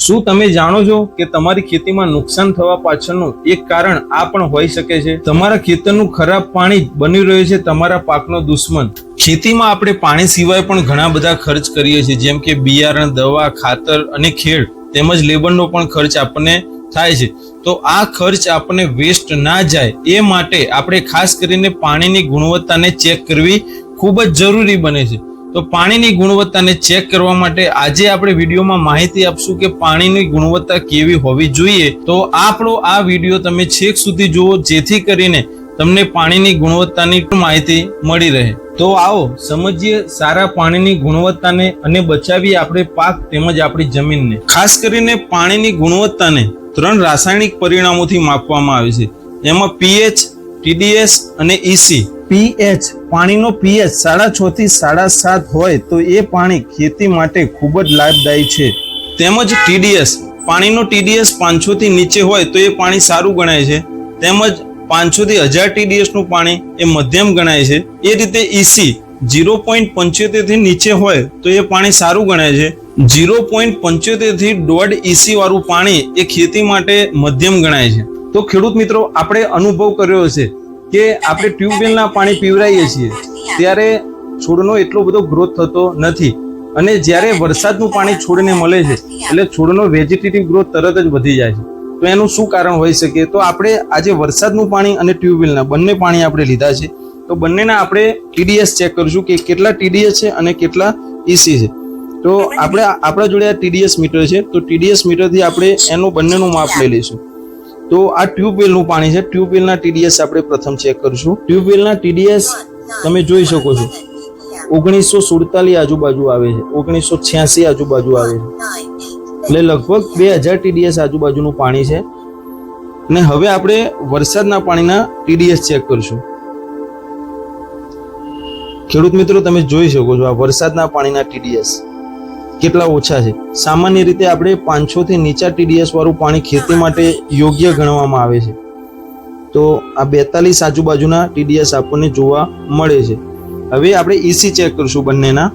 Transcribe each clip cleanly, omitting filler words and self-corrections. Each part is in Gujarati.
શું તમે જાણો છો કે તમારી ખેતીમાં નુકસાન થવા પાછળનું એક કારણ આ પણ હોઈ શકે છે? તમારા ખેતરનું ખરાબ પાણી બની રહ્યું છે તમારા પાકનો દુશ્મન. ખેતીમાં આપણે પાણી સિવાય પણ ઘણા બધા ખર્ચ કરીએ છીએ, જેમ કે બિયારણ, દવા, ખાતર અને ખેડ તેમજ લેબરનો પણ ખર્ચ આપણને થાય છે. તો આ ખર્ચ આપણને વેસ્ટ ના જાય એ માટે આપણે ખાસ કરીને પાણીની ગુણવત્તાને ચેક કરવી ખૂબ જ જરૂરી બને છે. તો પાણીની ગુણવત્તાને ચેક કરવા માટે આજે આપણે વિડીયોમાં માહિતી આપશું કે પાણીની ગુણવત્તા કેવી હોવી જોઈએ. તો આપણો આ વિડીયો તમે છેક સુધી જુઓ, જેથી કરીને તમને પાણીની ગુણવત્તાની માહિતી મળી રહે. તો આવો સમજીએ સારા પાણીની ગુણવત્તાને અને બચાવીએ આપણે પાક તેમજ આપણી જમીનને. ખાસ કરીને પાણીની ગુણવત્તાને 3 રાસાયણિક પરિમાણોથી માપવામાં આવે છે. એમાં પીએચ, ટીડીએસ અને ઈસી. પીએચ પાણીનો પીએચ 6.5 થી 7.5 હોય તો એ પાણી ખેતી માટે ખૂબ જ લાભદાયી છે. તેમજ ટીડીએસ પાણીનો ટીડીએસ 500 થી નીચે હોય તો એ પાણી સારું ગણાય છે. તેમજ 500 થી 1000 ટીડીએસ નું પાણી એ મધ્યમ ગણાય છે. એ રીતે ઈસી 0.75 થી નીચે હોય તો એ પાણી સારું ગણાય છે. 0.75 થી 1.5 ઈસી વાળું પાણી એ ખેતી માટે મધ્યમ ગણાય છે. તો ખેડૂત મિત્રો, આપણે અનુભવ કર્યો છે કે આપણે ટ્યુબવેલના પાણી પીવરાઈએ છીએ ત્યારે છોડનો એટલો બધો ગ્રોથ થતો નથી, અને જ્યારે વરસાદનું પાણી છોડને મળે છે એટલે છોડનો વેજીટેટિવ ગ્રોથ તરત જ વધી જાય છે. તો એનું શું કારણ હોઈ શકે? તો આપણે આજે વરસાદનું પાણી અને ટ્યુબવેલના બંને પાણી આપણે લીધા છે, તો બંનેના આપણે ટીડીએસ ચેક કરીશું કે કેટલા ટીડીએસ છે અને કેટલા ઈસી છે. તો આપણા જોડે આ ટીડીએસ મીટર છે, તો ટીડીએસ મીટરથી આપણે એનું બંનેનું માપ લઈ લઈશું. તો આ ટ્યુબવેલનું પાણી છે, ટ્યુબવેલના ટીડીએસ આપણે પ્રથમ ચેક કરીશું. ટ્યુબવેલના ટીડીએસ તમે જોઈ શકો છો 1947 આજુબાજુ આવે છે, 1986 આજુબાજુ આવે છે, એટલે લગભગ 2000 ટીડીએસ આજુબાજુનું પાણી છે. અને હવે આપણે વરસાદના પાણીના ટીડીએસ ચેક કરીશું. ખેડૂત મિત્રો, તમે જોઈ શકો છો આ વરસાદના પાણીના ટીડીએસ કેટલા ઓછા છે. સામાન્ય રીતે આપણે 500 થી નીચા ટીડીએસ વાળું પાણી ખેતી માટે યોગ્ય ગણવામાં આવે છે. તો આ 42 આજુબાજુના ટીડીએસ આપણને જોવા મળે છે. હવે આપણે ઈસી ચેક કરીશું બંનેના.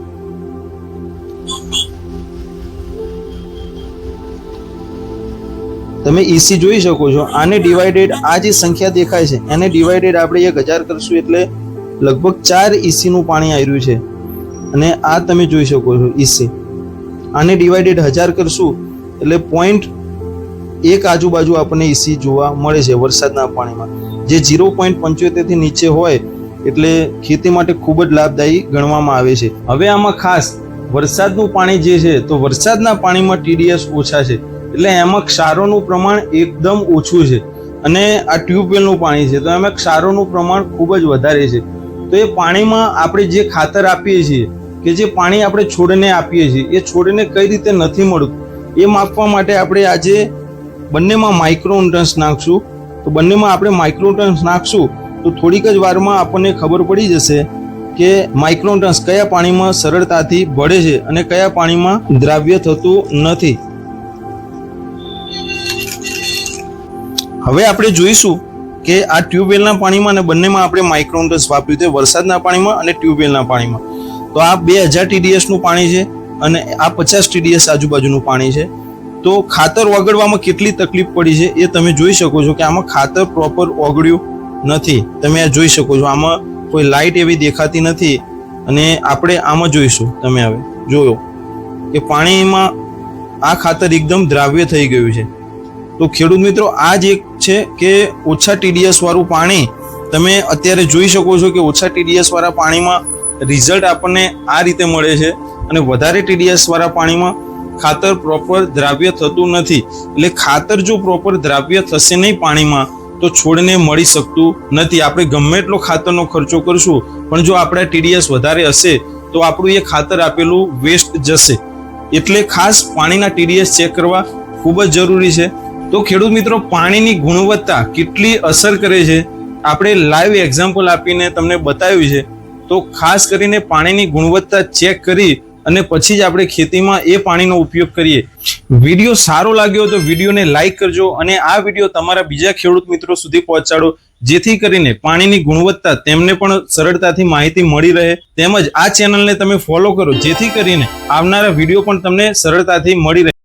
તમે ઈસી જોઈ શકો છો. આને ડિવાઇડેડ આ જે સંખ્યા દેખાય છે એને ડિવાઇડેડ આપણે 1000 કરશું એટલે લગભગ 4 ઈસી નું પાણી આવ્યું છે. અને આ તમે જોઈ શકો છો ઈસી. આને ડિવાઇડેડ 1000 કરશું એટલે 0.1 આજુબાજુ આપણને ઈસી જોવા મળે છે વરસાદના પાણીમાં, જે 0.75 થી નીચે હોય એટલે ખેતી માટે ખૂબ જ લાભદાયી ગણવામાં આવે છે. હવે આમાં ખાસ વરસાદનું પાણી જે છે, તો વરસાદના પાણીમાં ટીડીએસ ઓછા છે એટલે એમાં ક્ષારોનું પ્રમાણ એકદમ ઓછું છે. અને આ ટ્યુબવેલનું પાણી છે તો એમાં ક્ષારોનું પ્રમાણ ખૂબ જ વધારે છે. તો એ પાણીમાં આપણે જે ખાતર આપીએ છીએ કે જે પાણી આપણે છોડને આપીએ છીએ એ છોડને કઈ રીતે નથી મળતું એ માપવા માટે આપણે આજે બંનેમાં માઇક્રોન્યુટ્રન્સ નાખશું. તો બંનેમાં આપણે માઇક્રોન્યુટ્રન્સ નાખશું તો થોડીક જ વારમાં આપણને ખબર પડી જશે કે માઇક્રોન્યુટ્રન્સ કયા પાણીમાં સરળતાથી ભળે છે અને કયા પાણીમાં દ્રાવ્ય થતું નથી. હવે આપણે જોઈશું કે આ ટ્યુબવેલના પાણીમાં અને બંનેમાં આપણે માઇક્રોન્યુટ્રન્સ વાપર્યું છે, વરસાદના પાણીમાં અને ટ્યુબવેલના પાણીમાં. તો આ 2000 ટીડીએસ નું પાણી છે અને આ 50 ટીડીએસ આજુબાજુનું પાણી છે. તો ખાતર ઓગળવામાં કેટલી તકલીફ પડી છે એ તમે જોઈ શકો છો કે આમાં ખાતર પ્રોપર ઓગળ્યું નથી. તમે આ જોઈ શકો છો, આમાં કોઈ લાઇટ એવી દેખાતી નથી. અને આપણે આમાં જોઈશું, તમે હવે જોયો કે પાણીમાં આ ખાતર એકદમ દ્રાવ્ય થઈ ગયું છે. તો ખેડૂત મિત્રો, આ જ એક છે કે ઓછા ટીડીએસ વાળું પાણી તમે અત્યારે જોઈ શકો છો કે ઓછા ટીડીએસ વાળા પાણીમાં રિઝલ્ટ આપણને આ રીતે મળે છે, અને વધારે ટીડીએસ વાળા પાણીમાં ખાતર પ્રોપર દ્રાવ્ય થતું નથી. એટલે ખાતર જો પ્રોપર દ્રાવ્ય થશે નહીં પાણીમાં તો છોડને મળી શકતું નથી. આપણે ગમે એટલો ખાતરનો ખર્ચો કરશું પણ જો આપણા ટીડીએસ વધારે હશે તો આપણું એ ખાતર આપેલું વેસ્ટ જશે. એટલે ખાસ પાણીના ટીડીએસ ચેક કરવા ખૂબ જ જરૂરી છે. તો ખેડૂત મિત્રો, પાણીની ગુણવત્તા કેટલી અસર કરે છે આપણે લાઈવ એક્ઝામ્પલ આપીને તમને બતાવ્યું છે. તો ખાસ કરીને પાણીની ગુણવત્તા ચેક કરી અને પછી જ આપણે ખેતીમાં એ પાણીનો ઉપયોગ કરીએ. વિડીયો સારો લાગ્યો તો વિડીયોને લાઈક કરજો અને આ વિડીયો તમારા બીજા ખેડૂત મિત્રો સુધી પહોંચાડો, જેથી કરીને પાણીની ગુણવત્તા તેમને પણ સરળતાથી માહિતી મળી રહે. તેમજ આ ચેનલને તમે ફોલો કરો જેથી કરીને આવનારા વિડીયો પણ તમને સરળતાથી મળી રહે.